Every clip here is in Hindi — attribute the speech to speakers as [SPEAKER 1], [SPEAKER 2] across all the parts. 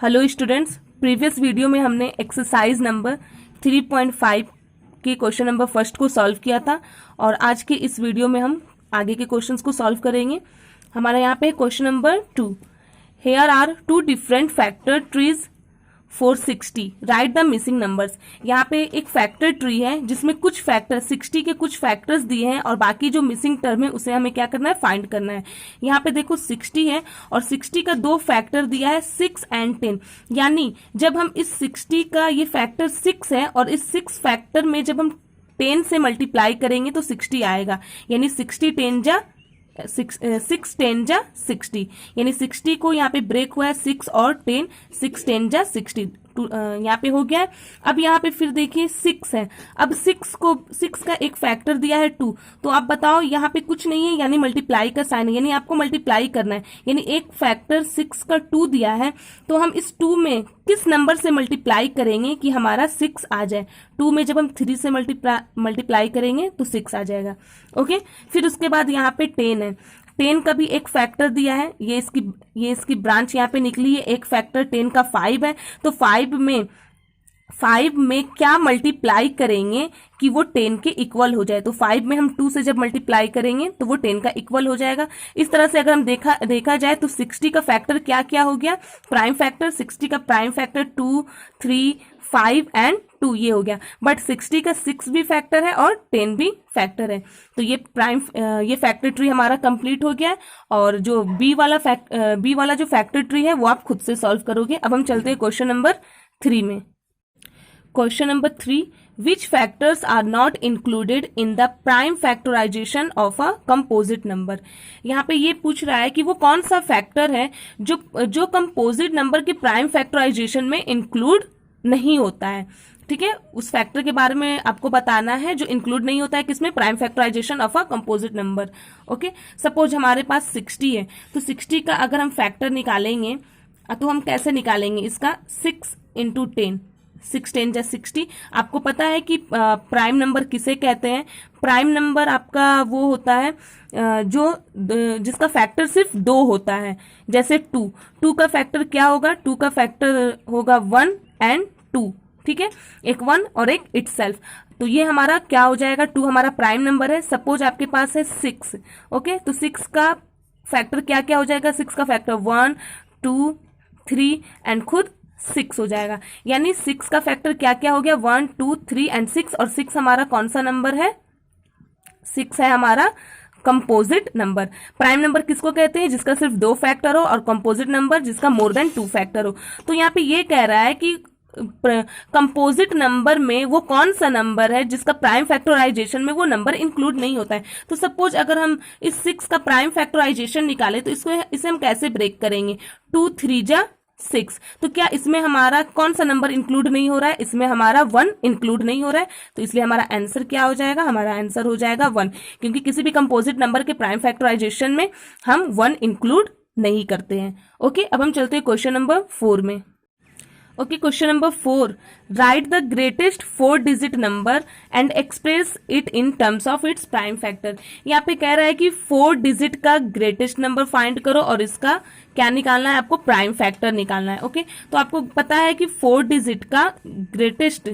[SPEAKER 1] हेलो स्टूडेंट्स, प्रीवियस वीडियो में हमने एक्सरसाइज नंबर 3.5 के क्वेश्चन नंबर फर्स्ट को सॉल्व किया था और आज के इस वीडियो में हम आगे के क्वेश्चंस को सॉल्व करेंगे। हमारा यहाँ पे question number 2, here are two different factor trees for 60, write the missing numbers. यहाँ पे एक फैक्टर ट्री है जिसमें कुछ फैक्टर 60 के कुछ फैक्टर्स दिए हैं और बाकी जो मिसिंग टर्म है उसे हमें क्या करना है, फाइंड करना है। यहाँ पे देखो 60 है और 60 का दो फैक्टर दिया है 6 एंड 10, यानी जब हम इस 60 का ये फैक्टर 6 है और इस 6 फैक्टर में जब हम 10 से मल्टीप्लाई करेंगे तो 60 आएगा, यानी 60 10 जा 6 10 जा 60, यानी 60 को यहाँ पे ब्रेक हुआ है 6 और 10, 6 10 जा 60 यहाँ पे हो गया है। अब यहाँ पे फिर देखिए 6 है, अब 6 का एक फैक्टर दिया है 2, तो आप बताओ यहाँ पे कुछ नहीं है, यानी मल्टीप्लाई का साइन है, यानी आपको मल्टीप्लाई करना है, यानी एक फैक्टर 6 का 2 दिया है, तो हम इस 2 में किस नंबर से मल्टीप्लाई करेंगे कि हमारा 6 आ जाए। 2 में जब हम 3 से मल्टीप्लाई करेंगे तो 6 आ जाएगा। ओके, फिर उसके बाद यहाँ पे 10 है, 10 का भी एक फैक्टर दिया है, ये इसकी ब्रांच यहाँ पे निकली है। एक फैक्टर 10 का 5 है, तो 5 में क्या मल्टीप्लाई करेंगे कि वो 10 के इक्वल हो जाए। तो 5 में हम 2 से जब मल्टीप्लाई करेंगे तो वो 10 का इक्वल हो जाएगा। इस तरह से अगर हम देखा जाए तो 60 का फैक्टर क्या क्या हो गया, प्राइम फैक्टर। 60 का प्राइम फैक्टर 2 3 5 एंड 2 ये हो गया, बट 60 का 6 भी फैक्टर है और 10 भी फैक्टर है। तो ये फैक्टर ट्री हमारा कंप्लीट हो गया है और जो बी वाला जो फैक्टर ट्री है वो आप खुद से सॉल्व करोगे। अब हम चलते हैं क्वेश्चन नंबर 3 में। Question number 3, which factors are not included in the prime factorization of a composite number। यहाँ पे ये पूछ रहा है कि वो कौन सा फैक्टर है जो कंपोजिट नंबर के प्राइम फैक्टराइजेशन में इंक्लूड नहीं होता है। ठीक है, उस फैक्टर के बारे में आपको बताना है जो इंक्लूड नहीं होता है किसमें, prime factorization of a composite number. Okay, suppose हमारे पास 60 है, तो 60 का अगर हम फैक्टर निकालेंगे तो हम कैसे निकालेंगे इसका, 6 इंटू 10, 6 10 जा 60। आपको पता है कि प्राइम नंबर किसे कहते हैं। प्राइम नंबर आपका वो होता है जिसका फैक्टर सिर्फ 2 होता है, जैसे 2 का फैक्टर क्या होगा, 2 का फैक्टर होगा 1 एंड 2। ठीक है, एक 1 और एक इटसेल्फ, तो ये हमारा क्या हो जाएगा, 2 हमारा प्राइम नंबर है। सपोज आपके पास है 6, ओके, तो 6 का फैक्टर क्या क्या हो जाएगा, 6 का फैक्टर 1 2 3 एंड खुद 6 हो जाएगा, यानी 6 का फैक्टर क्या क्या हो गया, 1 2 3 एंड 6, और 6 हमारा कौन सा नंबर है, 6 है हमारा कंपोजिट नंबर। प्राइम नंबर किसको कहते हैं, जिसका सिर्फ 2 फैक्टर हो, और कंपोजिट नंबर जिसका मोर देन 2 फैक्टर हो। तो यहाँ पे ये कह रहा है कि कंपोजिट नंबर में वो कौन सा नंबर है जिसका प्राइम फैक्टराइजेशन में वो नंबर इंक्लूड नहीं होता है। तो सपोज अगर हम इस 6 का प्राइम फैक्टराइजेशन निकाले तो इसे हम कैसे ब्रेक करेंगे, 2 3 जा 6, तो क्या इसमें हमारा कौन सा नंबर इंक्लूड नहीं हो रहा है, इसमें हमारा 1 इंक्लूड नहीं हो रहा है, तो इसलिए हमारा आंसर क्या हो जाएगा, हमारा आंसर हो जाएगा 1, क्योंकि किसी भी कंपोजिट नंबर के प्राइम फैक्टराइजेशन में हम 1 इंक्लूड नहीं करते हैं। ओके, अब हम चलते हैं क्वेश्चन नंबर 4 में। Okay, question number 4, right the greatest 4 digit number and express it in terms of its prime factor. यहाँ पे कह रहा है कि 4 डिजिट का ग्रेटेस्ट नंबर फाइंड करो और इसका क्या निकालना है, आपको प्राइम फैक्टर निकालना है। ओके, तो आपको पता है कि 4 डिजिट का ग्रेटेस्ट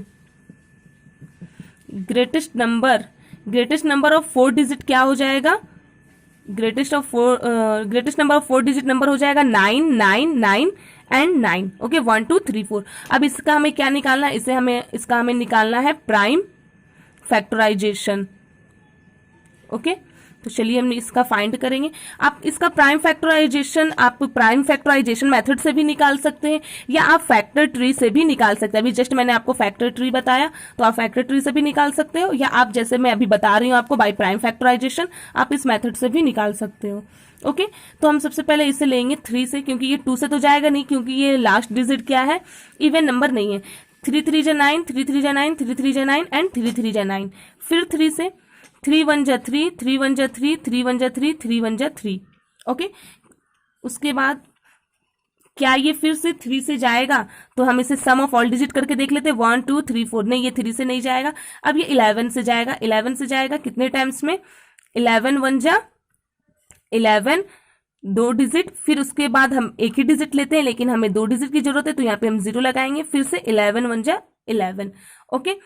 [SPEAKER 1] नंबर ऑफ 4 डिजिट क्या हो जाएगा, greatest number of 4 digit number हो जाएगा 9 9 9 एंड 9। ओके, 1 2 3 4। अब इसका हमें क्या निकालना है, इसका हमें निकालना है प्राइम फैक्टराइजेशन। ओके, तो चलिए हम इसका फाइंड करेंगे। आप इसका प्राइम फैक्टराइजेशन मेथड से भी निकाल सकते हैं या आप फैक्टर ट्री से भी निकाल सकते हैं। अभी जस्ट मैंने आपको फैक्टर ट्री बताया, तो आप फैक्टर ट्री से भी निकाल सकते हो, या आप जैसे मैं अभी बता रही हूँ आपको बाय प्राइम फैक्टराइजेशन, आप इस मेथड से भी निकाल सकते हो। ओके, तो हम सबसे पहले इसे लेंगे 3 से, क्योंकि ये 2 से तो जाएगा नहीं, क्योंकि ये लास्ट डिजिट क्या है, इवन नंबर नहीं है। 3 3 जा 9, 3 3 जा 9, 3 3 जा 9 एंड 3 3 जा 9। फिर 3 से 3 1 जा 3, 3 1 जा 3, 3 1 जा 3, 3 1 जा 3। ओके, उसके बाद क्या ये फिर से 3 से जाएगा, तो हम इसे सम ऑफ ऑल डिजिट करके देख लेते हैं, 1 2 3 4। नहीं, ये 3 से नहीं जाएगा। अब ये 11 से जाएगा। 11 से जाएगा कितने टाइम्स में, 11 1 जा 11, 2 डिजिट, फिर उसके बाद हम एक ही डिजिट लेते हैं लेकिन हमें 2 डिजिट की जरूरत है, तो यहाँ पे हम 0 लगाएंगे, फिर से 11 1 जा 11। ओके,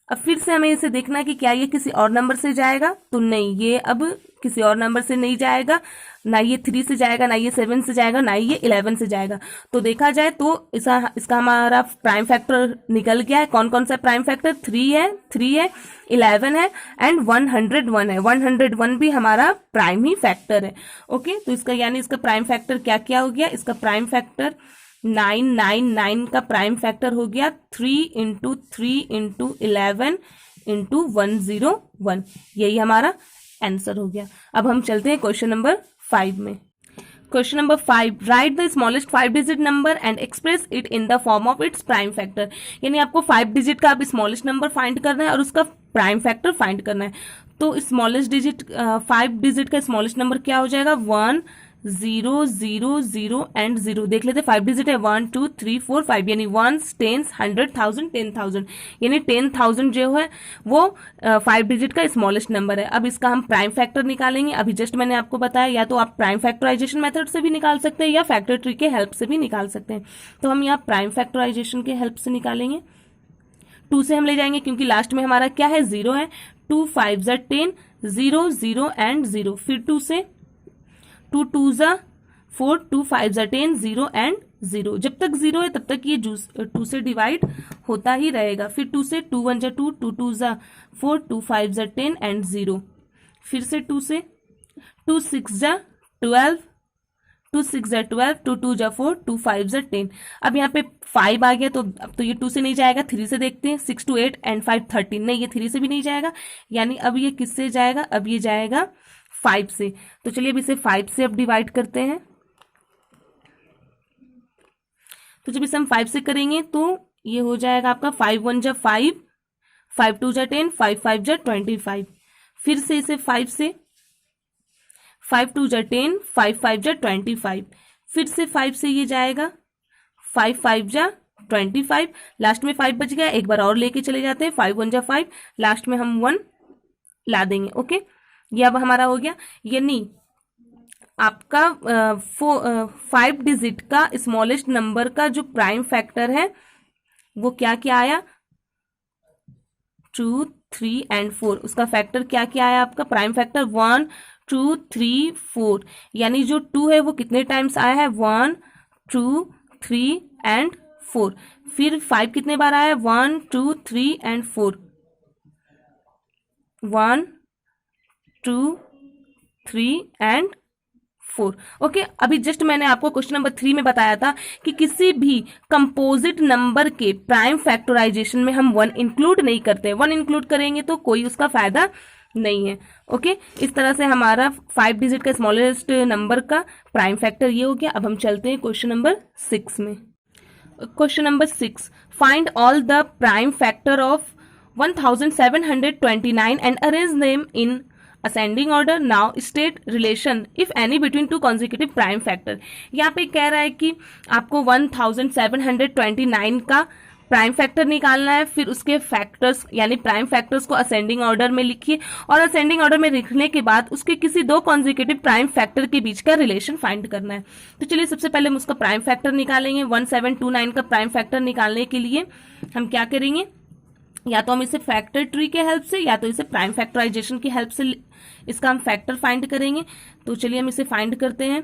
[SPEAKER 1] अब फिर से हमें इसे देखना है कि क्या ये किसी और नंबर से जाएगा, तो नहीं, ये अब किसी और नंबर से नहीं जाएगा, ना ये 3 से जाएगा, ना ये 7 से जाएगा, ना ये 11 से जाएगा। तो देखा जाए तो इसका हमारा प्राइम फैक्टर निकल गया है। कौन कौन सा प्राइम फैक्टर? 3 है, 11 है एंड 101 है। 101 भी हमारा प्राइम ही फैक्टर है। ओके, तो इसका यानी इसका प्राइम फैक्टर क्या क्या हो गया? इसका प्राइम फैक्टर 999 का प्राइम फैक्टर हो गया 3 इंटू 3 इंटू 11 इंटू 101। यही हमारा आंसर हो गया। अब हम चलते हैं क्वेश्चन नंबर 5 में। Question number 5, right the smallest 5 digit number and express it in the form of its prime factor. यानी आपको 5 डिजिट का अब स्मॉलेस्ट नंबर फाइंड करना है और उसका प्राइम फैक्टर फाइंड करना है। तो स्मॉलेस्ट डिजिट 5 डिजिट का स्मॉलेस्ट नंबर क्या हो जाएगा? 1 0 0 0 एंड 0। देख लेते, 5 डिजिट है 1 2 3 4 5, यानी 1s 10s 100,000 10,000, यानी 10,000 जो है वो 5 डिजिट का स्मॉलेस्ट नंबर है। अब इसका हम प्राइम फैक्टर निकालेंगे। अभी जस्ट मैंने आपको बताया, या तो आप प्राइम फैक्टराइजेशन मेथड से भी निकाल सकते हैं या फैक्टर ट्री के हेल्प से भी निकाल सकते हैं। तो हम यहाँ प्राइम फैक्टराइजेशन के हेल्प से निकालेंगे। 2 से हम ले जाएंगे क्योंकि लास्ट में हमारा क्या है? 0 है। 2 5 जा 10, 0 0 एंड 0, फिर 2 से 2 2 जा 4, 2 5 जा 10, 0 एंड 0। जब तक 0 है तब तक ये 2 से डिवाइड होता ही रहेगा। फिर 2 से 2 1 जा 2, 2 2 जा 4, 2 5 जा 10 एंड 0। फिर से 2 से 2 6 जा 12, 2 6 जा 12, 2 2 जा 4, 2 5 जा 10। अब यहाँ पे 5 आ गया, तो अब तो ये 2 से नहीं जाएगा। 3 से देखते हैं, 6 2 8 एंड 5 13, नहीं, ये 3 से भी नहीं जाएगा। यानी अब ये किससे जाएगा? अब ये जाएगा 5 से। तो चलिए अब इसे 5 से अब डिवाइड करते हैं। तो जब इसे हम 5 से करेंगे तो ये हो जाएगा आपका 5 1 जा 5, 5 2 जा 10, 5 5 जा 25। फिर से इसे 5 से 5 2 जा 10, 5 5 जा 25। फिर से 5 से ये जाएगा 5 5 जा 25। लास्ट में 5 बच गया, एक बार और लेके चले जाते हैं। 5 1 जा 5, लास्ट में हम 1 ला देंगे। ओके, ये अब हमारा हो गया। यानी आपका 5 डिजिट का स्मॉलेस्ट नंबर का जो प्राइम फैक्टर है वो क्या क्या आया? 2 3 एंड 4। उसका फैक्टर क्या क्या आया? आपका प्राइम फैक्टर 1 2 3 4। यानी जो 2 है वो कितने टाइम्स आया है? 1 2 3 एंड 4। फिर 5 कितने बार आया? 1 2 3 एंड 4, 1 2 3 एंड 4। ओके, अभी जस्ट मैंने आपको क्वेश्चन नंबर 3 में बताया था कि किसी भी कंपोजिट नंबर के प्राइम फैक्टराइजेशन में हम 1 इंक्लूड नहीं करते। 1 इंक्लूड करेंगे तो कोई उसका फायदा नहीं है। ओके, इस तरह से हमारा 5 डिजिट का स्मॉलेस्ट नंबर का प्राइम फैक्टर ये हो गया। अब हम चलते हैं क्वेश्चन नंबर 6 में। Question number 6, find all the prime factor of 1729 and arrange them in ascending order. Now state relation if any between two consecutive prime factor. यहाँ पे कह रहा है कि आपको 1729 का प्राइम फैक्टर निकालना है, फिर उसके फैक्टर्स यानी प्राइम फैक्टर्स को असेंडिंग ऑर्डर में लिखिए और असेंडिंग ऑर्डर में लिखने के बाद उसके किसी 2 कॉन्जिक्यूटिव प्राइम फैक्टर के बीच का रिलेशन फाइंड करना है। तो चलिए सबसे पहले हम उसका प्राइम फैक्टर निकालेंगे। 1729 का प्राइम फैक्टर निकालने के लिए हम क्या करेंगे? या तो हम इसे फैक्टर ट्री के हेल्प से या तो इसे प्राइम फैक्टराइजेशन की हेल्प से इसका हम फैक्टर फाइंड करेंगे। तो चलिए हम इसे फाइंड करते हैं।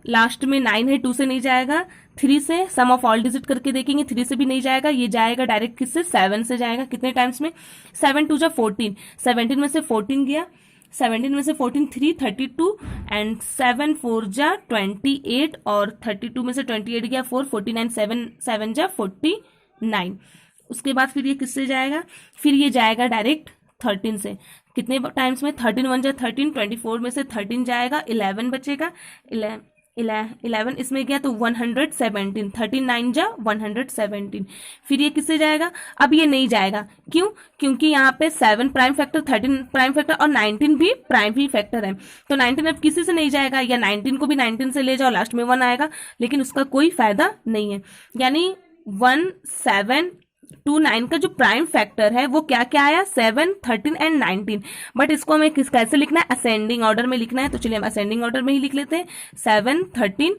[SPEAKER 1] लास्ट में 9 है, 2 से नहीं जाएगा। 3 से सम ऑफ ऑल डिजिट करके देखेंगे, 3 से भी नहीं जाएगा। ये जाएगा डायरेक्ट किससे? 7 से जाएगा। कितने टाइम्स में? 7 2 जा 14, 17 में से 14 गया, 17 में से 14 3 32 एंड 7 4 जा 28 और 32 में से 28 गया 4 49 7 7 जा 49। उसके बाद फिर ये किससे जाएगा? फिर ये जाएगा डायरेक्ट 13 से। कितने टाइम्स में? 13 1 जा 13, 24 में से 13 जाएगा, 11 बचेगा, 11 इसमें गया तो 117, 13 9 जा 117। फिर ये किससे जाएगा? अब ये नहीं जाएगा, क्यों? क्योंकि यहाँ पे 7 प्राइम फैक्टर, 13 प्राइम फैक्टर और 19 भी प्राइम ही फैक्टर है। तो 19 अब किसी से नहीं जाएगा, या 19 को भी 19 से ले जाओ, लास्ट में 1 आएगा, लेकिन उसका कोई फायदा नहीं है। यानी 1 7 2 9 का जो प्राइम फैक्टर है वो क्या क्या आया, 7, 13 एंड 19। बट इसको हमें कैसे लिखना है, असेंडिंग ऑर्डर में लिखना है। तो चलिए हम असेंडिंग ऑर्डर में ही लिख लेते हैं, 7, 13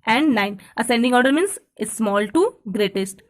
[SPEAKER 1] and 9। Ascending order means small to greatest,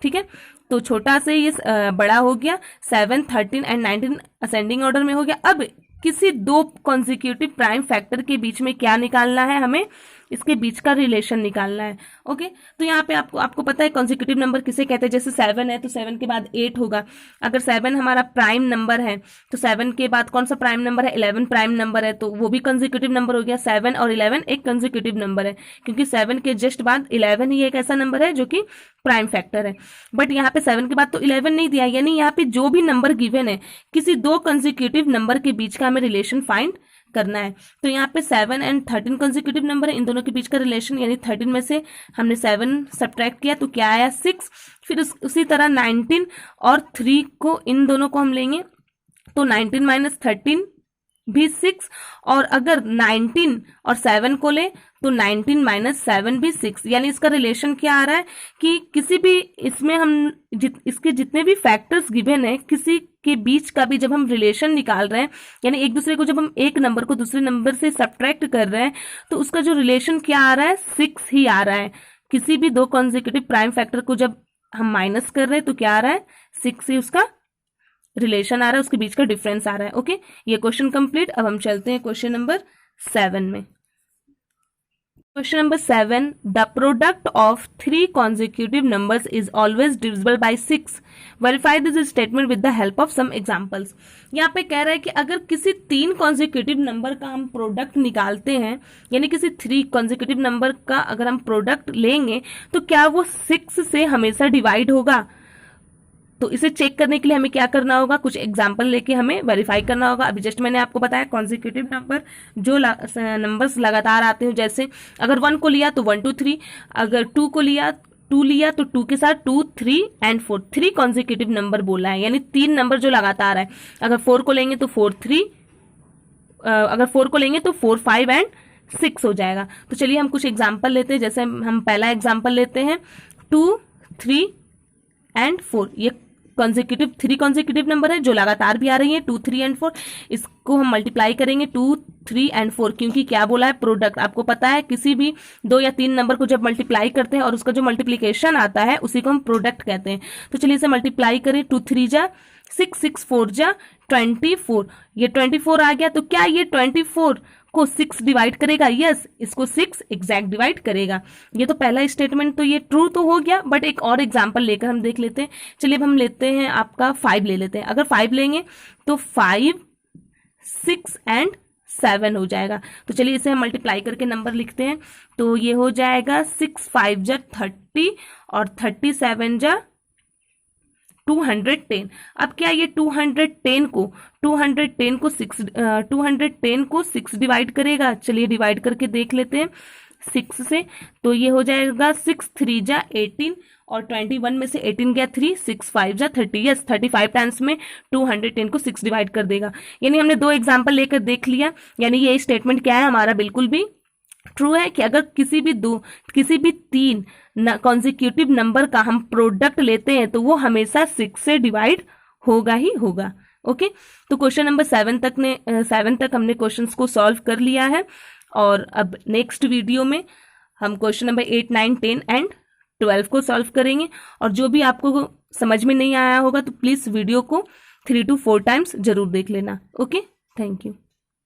[SPEAKER 1] ठीक है। तो छोटा से ये बड़ा हो गया, 7, 13 एंड 19 असेंडिंग ऑर्डर में हो गया। अब किसी दो कॉन्जिक्यूटिव प्राइम फैक्टर के बीच में क्या निकालना है, हमें इसके बीच का रिलेशन निकालना है। ओके, तो यहाँ पे आपको पता है कॉन्जिक्यूटिव नंबर किसे कहते हैं। जैसे 7 है तो 7 के बाद 8 होगा। अगर 7 हमारा प्राइम नंबर है तो 7 के बाद कौन सा प्राइम नंबर है, 11 प्राइम नंबर है, तो वो भी कॉन्जिक्यूटिव नंबर हो गया। 7 और 11 एक कॉन्जिक्यूटिव नंबर है, क्योंकि 7 के जस्ट बाद 11 ही एक ऐसा नंबर है जो कि प्राइम फैक्टर है। बट यहाँ पे 7 के बाद तो 11 नहीं दिया, यानी यहाँ पे जो भी नंबर गिवन है किसी दो कॉन्जिक्यूटिव नंबर के बीच का हमें रिलेशन फाइंड करना है। तो यहाँ पे 7 एंड 13 कंसेक्यूटिव नंबर है, इन दोनों के बीच का रिलेशन, यानी 13 में से हमने 7 सब्ट्रैक्ट किया तो क्या आया, 6। फिर उसी तरह 19 और 3 को, इन दोनों को हम लेंगे तो 19 माइनस 13 भी 6, और अगर 19 और 7 को ले तो 19 माइनस 7 भी 6। यानी इसका रिलेशन क्या आ रहा है कि किसी भी इसमें हम इसके जितने भी फैक्टर्स गिवन है किसी के बीच का भी जब हम रिलेशन निकाल रहे हैं, यानी एक दूसरे को जब हम एक नंबर को दूसरे नंबर से सब्ट्रैक्ट कर रहे हैं तो उसका जो रिलेशन क्या आ रहा है, 6 ही आ रहा है। किसी भी दो कॉन्जिक्यूटिव प्राइम फैक्टर को जब हम माइनस कर रहे हैं तो क्या आ रहा है, 6 ही उसका रिलेशन आ रहा है, उसके बीच का डिफरेंस आ रहा है। ओके, ये क्वेश्चन कंप्लीट। अब हम चलते हैं क्वेश्चन नंबर 7 में। Question number 7, the product of 3 consecutive numbers is always divisible by 6. Verify this statement with the help of some examples. यहाँ पे कह रहा है कि अगर किसी 3 consecutive नंबर का हम प्रोडक्ट निकालते हैं, यानी किसी 3 consecutive नंबर का अगर हम प्रोडक्ट लेंगे तो क्या वो 6 से हमेशा डिवाइड होगा। तो इसे चेक करने के लिए हमें क्या करना होगा, कुछ एग्जाम्पल लेके हमें वेरीफाई करना होगा। अभी जस्ट मैंने आपको बताया कॉन्जिक्यूटिव नंबर जो नंबर्स लगातार आते हैं, जैसे अगर 1 को लिया तो 1 2 3, अगर 2 को लिया 2 लिया तो 2 के साथ 2 3 एंड 4, 3 कॉन्जिक्यूटिव नंबर बोला है, यानी 3 नंबर जो लगातार है। अगर 4 को लेंगे तो 4 3, अगर 4 को लेंगे तो 4 5 एंड 6 हो जाएगा। तो चलिए हम कुछ एग्जाम्पल लेते हैं। जैसे हम पहला एग्जाम्पल लेते हैं, 2 3 एंड 4। ये कॉन्जिक्यूटिव 3 कॉन्जिक्यूटिव नंबर है जो लगातार भी आ रही है, 2 3 एंड 4। इसको हम मल्टीप्लाई करेंगे 2 3 एंड 4, क्योंकि क्या बोला है, प्रोडक्ट। आपको पता है किसी भी 2 या 3 नंबर को जब मल्टीप्लाई करते हैं और उसका जो मल्टीप्लीकेशन आता है उसी को हम प्रोडक्ट कहते हैं। तो चलिए इसे मल्टीप्लाई करें, 2 3 जा 6, 6 4 जा 24। ये 24 आ गया, तो क्या ये 24 को 6 डिवाइड करेगा? यस, इसको 6 एग्जैक्ट डिवाइड करेगा। ये तो पहला स्टेटमेंट तो ये ट्रू तो हो गया, बट एक और एग्जांपल लेकर हम देख लेते हैं। चलिए अब हम लेते हैं आपका 5 ले लेते हैं। अगर 5 लेंगे तो 5 6 एंड 7 हो जाएगा। तो चलिए इसे हम मल्टीप्लाई करके नंबर लिखते हैं। तो ये हो जाएगा 6 5 जा 30 और 37 जा 210। अब क्या ये 210 को 6 डिवाइड करेगा? चलिए डिवाइड करके देख लेते हैं 6 से। तो ये हो जाएगा 6 3 जा 18 और 21 में से 18 गया 3, 6 5 जा 30। यस, 35 टाइम्स में 210 को 6 डिवाइड कर देगा। यानी हमने 2 एग्जाम्पल लेकर देख लिया। यानी ये स्टेटमेंट क्या है हमारा, बिल्कुल भी ट्रू है कि अगर किसी भी 3 कॉन्जिक्यूटिव नंबर का हम प्रोडक्ट लेते हैं तो वो हमेशा 6 से डिवाइड होगा ही होगा। ओके, तो क्वेश्चन नंबर 7 तक हमने क्वेश्चंस को सॉल्व कर लिया है। और अब नेक्स्ट वीडियो में हम क्वेश्चन नंबर 8 9 10 एंड 12 को सॉल्व करेंगे। और जो भी आपको समझ में नहीं आया होगा तो प्लीज वीडियो को 3 to 4 टाइम्स जरूर देख लेना। Okay, thank you.